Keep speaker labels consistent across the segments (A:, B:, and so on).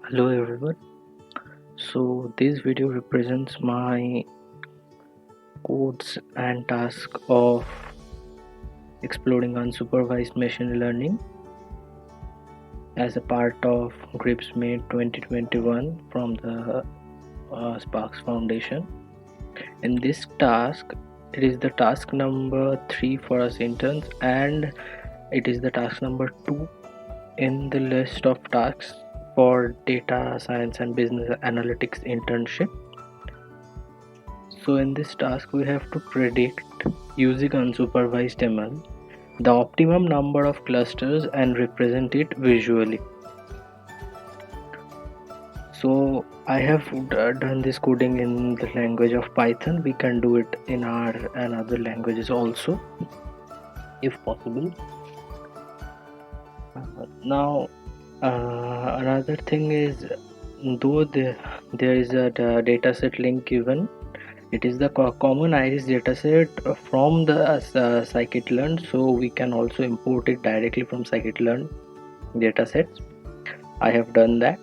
A: Hello everyone. So this video represents my codes and task of exploring unsupervised machine learning as a part of GRIPS May 2021 from the SparksFoundation. In this task, it is the task number 3 for us interns, and it is the task number 2 in the list of tasks for data science and business analytics internship. So in this task we have to predict, using unsupervised ML, the optimum number of clusters and represent it visually. So I have done this coding in the language of Python. We can do it in R and other languages also if possible. Now another thing is, though there is a dataset link given, it is the common iris dataset from the scikit-learn, so we can also import it directly from scikit-learn datasets. I have done that.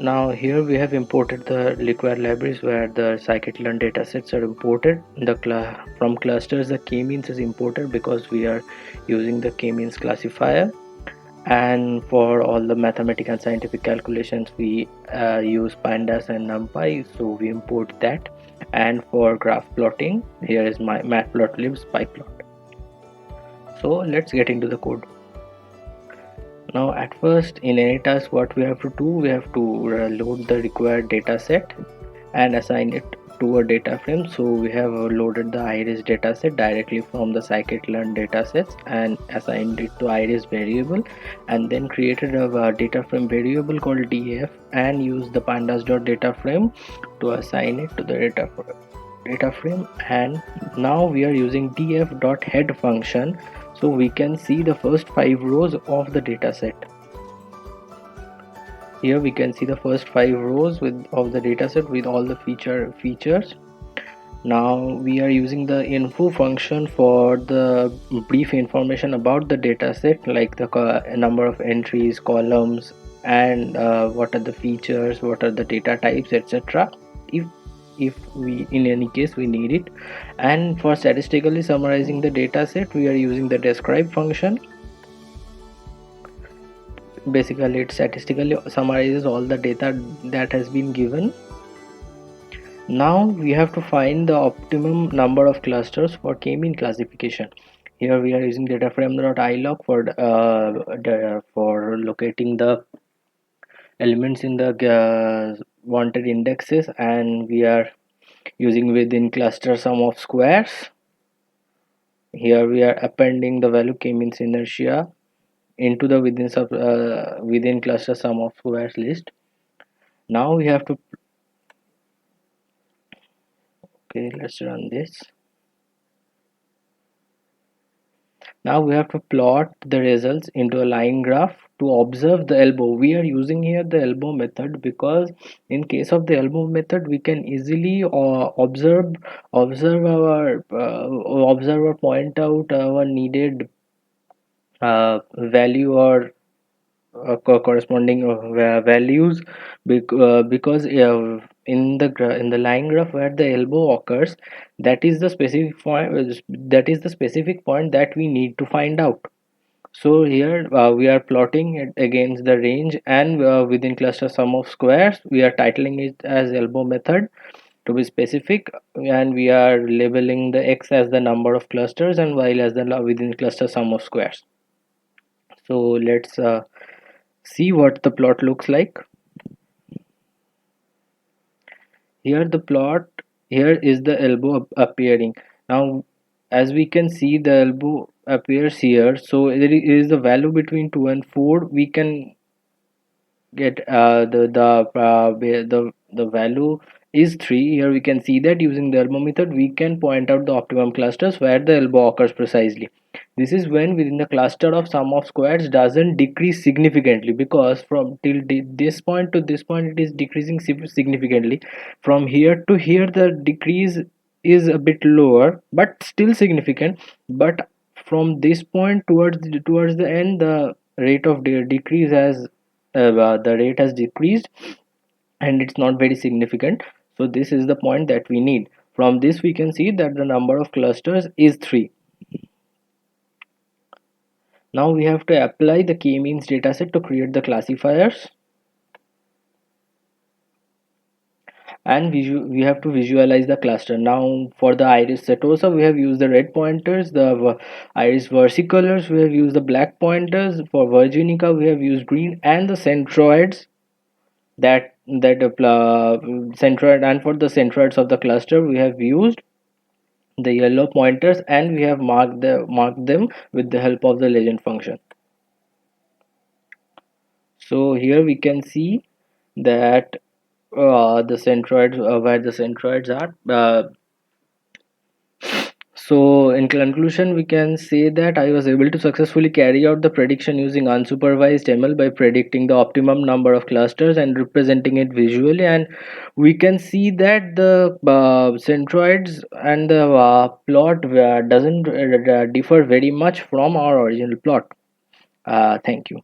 A: Now here we have imported the required libraries where the scikit-learn datasets are imported. From clusters the k-means is imported because we are using the k-means classifier, and for all the mathematical and scientific calculations we use Pandas and NumPy, so we import that. And for graph plotting, here is my MatPlotlib's pyplot. So let's get into the code. Now at first, in any task, what we have to do, we have to load the required data set and assign it to a data frame. So we have loaded the iris dataset directly from the scikit-learn datasets and assigned it to iris variable, and then created a data frame variable called df and used the pandas.data frame to assign it to the data frame. And now we are using df.head function, so we can see the first 5 rows of the dataset. Here we can see the first 5 rows of the dataset with all the features. Now we are using the info function for the brief information about the dataset, like the number of entries, columns, and what are the features, what are the data types, etc. If we, in any case, we need it. And for statistically summarizing the dataset, we are using the describe function. Basically it statistically summarizes all the data that has been given. Now we have to find the optimum number of clusters for k-mean classification. Here we are using dataframe.ilog for locating the elements in the wanted indexes, and we are using within cluster sum of squares. Here we are appending the value k-means inertia into the within cluster sum of squares list. Now we have to, okay, let's run this. Now we have to plot the results into a line graph to observe the elbow. We are using here the elbow method because in case of the elbow method we can easily observe or point out our needed value or corresponding values, because in the line graph where the elbow occurs, that is the specific point that we need to find out. So here we are plotting it against the range, and within cluster sum of squares we are titling it as elbow method to be specific, and we are labeling the x as the number of clusters and y as the within cluster sum of squares. So let's see what the plot looks like. Here the plot, here is the elbow appearing. Now as we can see, the elbow appears here, so there is the value between 2 and 4. We can get the value is 3. Here we can see that using the elbow method we can point out the optimum clusters where the elbow occurs precisely. This is when within the cluster of sum of squares doesn't decrease significantly, because from till this point to this point it is decreasing significantly. From here to here the decrease is a bit lower but still significant, but from this point towards the end the rate of decrease has the rate has decreased and it's not very significant. So this is the point that we need. From this we can see that the number of clusters is 3. Now we have to apply the k-means dataset to create the classifiers, and we have to visualize the cluster. Now for the iris setosa we have used the red pointers, the iris versicolors we have used the black pointers, for virginica we have used green, and the centroids centroid, and for the centroids of the cluster we have used the yellow pointers, and we have marked them with the help of the legend function. So here we can see that the centroids, where the centroids are. So in conclusion we can say that I was able to successfully carry out the prediction using unsupervised ML by predicting the optimum number of clusters and representing it visually, and we can see that the centroids and the plot doesn't differ very much from our original plot. Thank you.